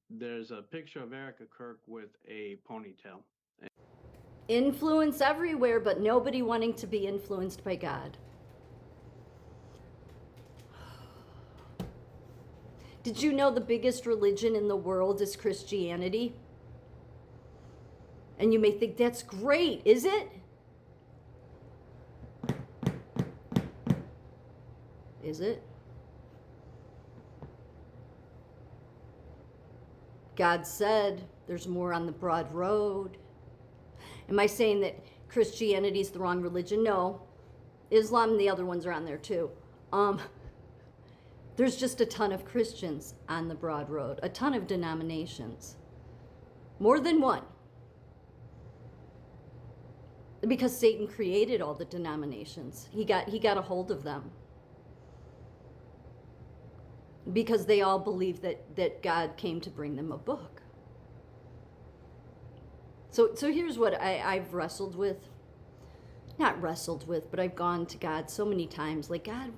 There's a picture of Erica Kirk with a ponytail. Influence everywhere, but nobody wanting to be influenced by God. Did you know the biggest religion in the world is Christianity? And you may think that's great, is it? Is it? God said there's more on the broad road. Am I saying that Christianity is the wrong religion? No. Islam and the other ones are on there too. There's just a ton of Christians on the broad road, a ton of denominations. More than one. Because Satan created all the denominations. He got a hold of them. Because they all believe that God came to bring them a book. So here's what I've wrestled with. Not wrestled with, but I've gone to God so many times. Like, God,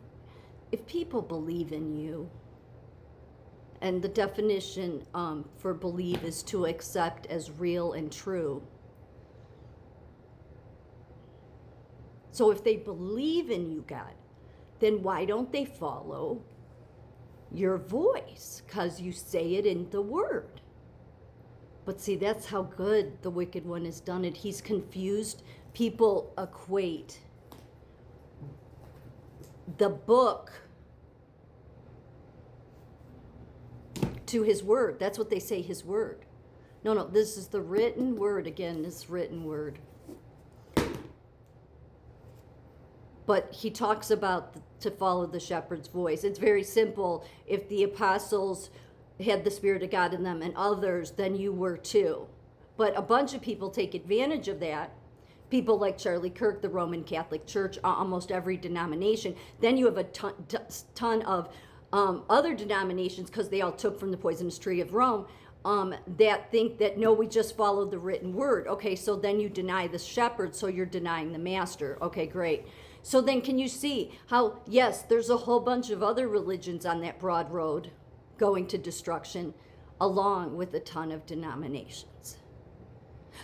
if people believe in you, and the definition for believe is to accept as real and true. So if they believe in you, God, then why don't they follow your voice? Because you say it in the word. But see, that's how good the wicked one has done it. He's confused. People equate the book to his word. That's what they say, his word. No, this is the written word. Again, this written word. But he talks about to follow the shepherd's voice. It's very simple. If the apostles had the Spirit of God in them and others, then you were too. But a bunch of people take advantage of that. People like Charlie Kirk, the Roman Catholic Church, almost every denomination. Then you have a ton of other denominations, because they all took from the poisonous tree of Rome, that think that, no, we just follow the written word. Okay, so then you deny the shepherd, so you're denying the master. Okay, great. So then can you see how, yes, there's a whole bunch of other religions on that broad road going to destruction, along with a ton of denominations.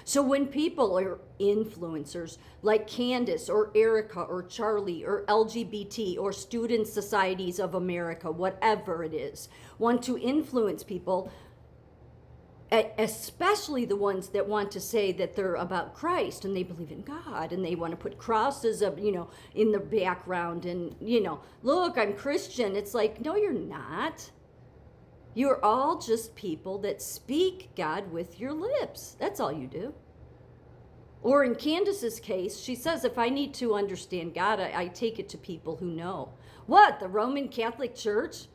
So when people are influencers like Candace or Erica or Charlie or LGBT or Student Societies of America, whatever it is, want to influence people, especially the ones that want to say that they're about Christ and they believe in God and they want to put crosses up, in the background and, look, I'm Christian. It's like, no, you're not. You're all just people that speak God with your lips. That's all you do. Or in Candace's case, she says, if I need to understand God, I take it to people who know. What, the Roman Catholic Church?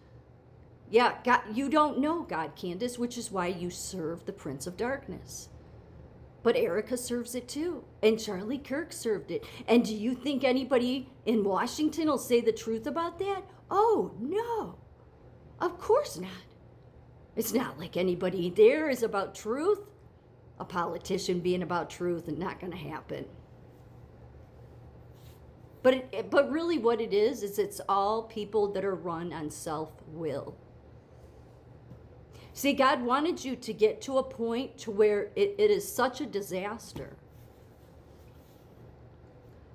Yeah, God, you don't know God, Candace, which is why you serve the Prince of Darkness. But Erica serves it too, and Charlie Kirk served it. And do you think anybody in Washington will say the truth about that? Oh, no. Of course not. It's not like anybody there is about truth. A politician being about truth and not going to happen. But really what it is it's all people that are run on self-will. See, God wanted you to get to a point to where it is such a disaster.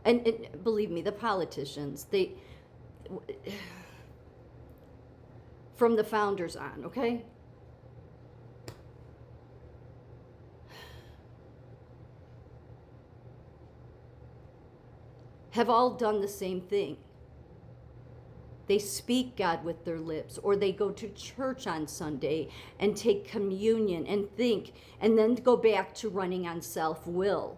And believe me, the politicians, from the founders on, okay? Have all done the same thing. They speak God with their lips, or they go to church on Sunday and take communion and think, and then go back to running on self-will.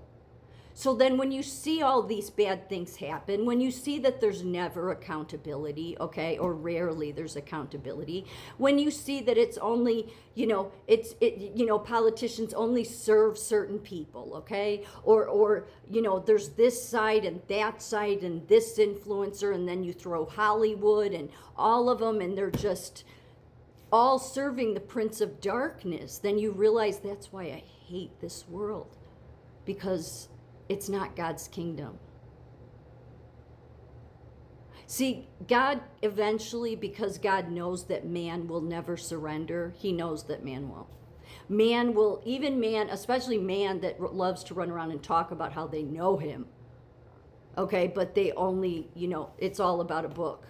So then when you see all these bad things happen, when you see that there's never accountability, okay, or rarely there's accountability, when you see that it's only, politicians only serve certain people, okay, or there's this side and that side and this influencer, and then you throw Hollywood and all of them, and they're just all serving the Prince of Darkness, then you realize that's why I hate this world, because it's not God's kingdom. See, God eventually, because God knows that man will never surrender, he knows that man won't. Man will, even man, especially man that loves to run around and talk about how they know him. Okay, but they only, it's all about a book.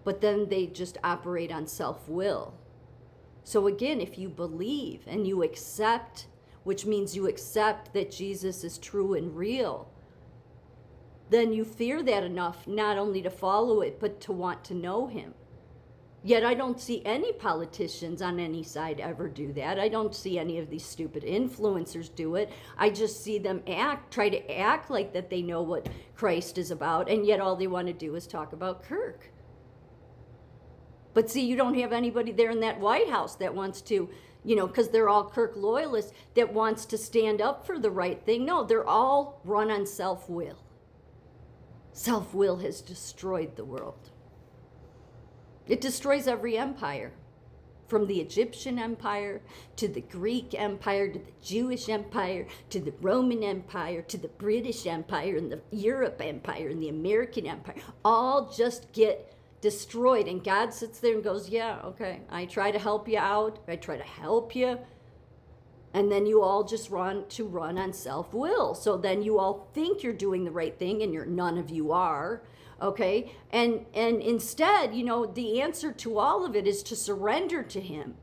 But then they just operate on self-will. So again, if you believe and you accept, which means you accept that Jesus is true and real, then you fear that enough not only to follow it, but to want to know him. Yet I don't see any politicians on any side ever do that. I don't see any of these stupid influencers do it. I just see them try to act like that they know what Christ is about, and yet all they want to do is talk about Kirk. But see, you don't have anybody there in that White House that wants to, because they're all Kirk loyalists, that wants to stand up for the right thing. No, they're all run on self-will. Self-will has destroyed the world. It destroys every empire, from the Egyptian Empire to the Greek Empire to the Jewish Empire to the Roman Empire to the British Empire and the Europe Empire and the American Empire. All just get destroyed, and God sits there and goes, yeah, okay, I try to help you out, I try to help you, and then you all just run on self-will. So then you all think you're doing the right thing, and none of you are, okay? And instead, the answer to all of it is to surrender to him.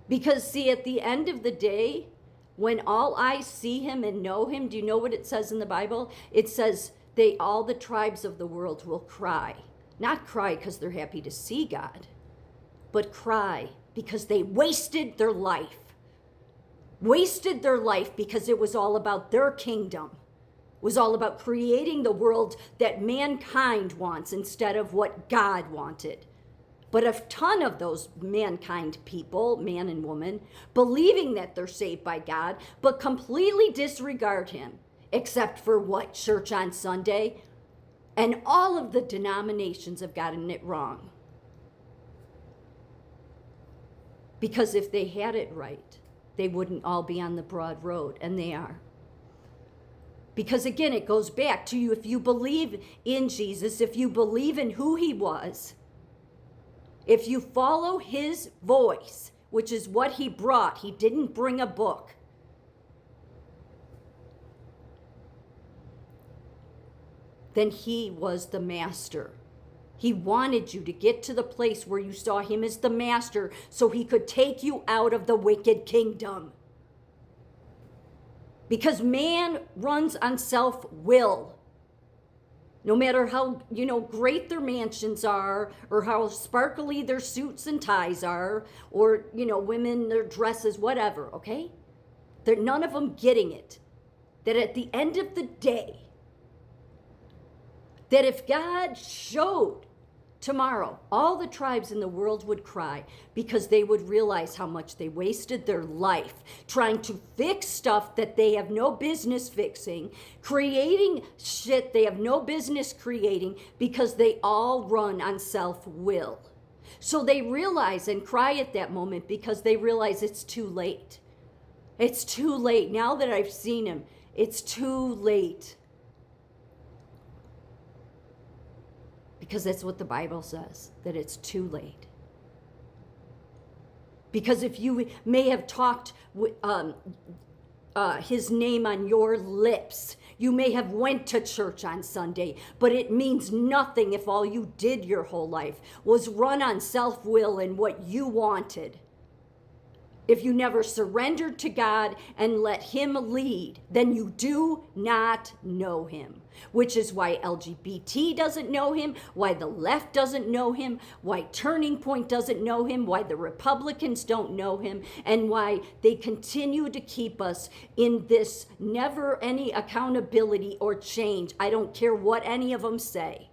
Because see, at the end of the day, when all eyes see him and know him, do you know what it says in the Bible? It says, all the tribes of the world will cry. Not cry because they're happy to see God, but cry because they wasted their life. Wasted their life because it was all about their kingdom. It was all about creating the world that mankind wants instead of what God wanted. But a ton of those mankind people, man and woman, believing that they're saved by God, but completely disregard him, except for what? Church on Sunday? And all of the denominations have gotten it wrong. Because if they had it right, they wouldn't all be on the broad road, and they are. Because again, it goes back to you, if you believe in Jesus, if you believe in who he was, if you follow his voice, which is what he brought, he didn't bring a book. Then he was the master. He wanted you to get to the place where you saw him as the master so he could take you out of the wicked kingdom. Because man runs on self-will. No matter how, great their mansions are, or how sparkly their suits and ties are, or, women, their dresses, whatever, okay? They're none of them getting it. That at the end of the day, that if God showed tomorrow, all the tribes in the world would cry because they would realize how much they wasted their life trying to fix stuff that they have no business fixing, creating shit they have no business creating because they all run on self-will. So they realize and cry at that moment because they realize it's too late. It's too late. Now that I've seen him, it's too late. Because that's what the Bible says, that it's too late. Because if you may have talked his name on your lips, you may have went to church on Sunday, but it means nothing if all you did your whole life was run on self-will and what you wanted. If you never surrendered to God and let him lead, then you do not know him. Which is why LGBT doesn't know him, why the left doesn't know him, why Turning Point doesn't know him, why the Republicans don't know him, and why they continue to keep us in this never any accountability or change. I don't care what any of them say.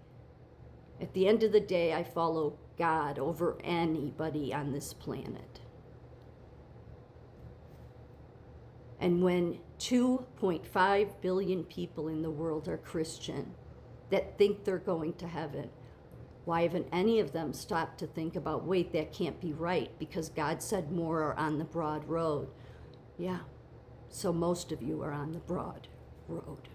At the end of the day, I follow God over anybody on this planet. And when 2.5 billion people in the world are Christian that think they're going to heaven, why haven't any of them stopped to think about, wait, that can't be right because God said more are on the broad road? Yeah, so most of you are on the broad road.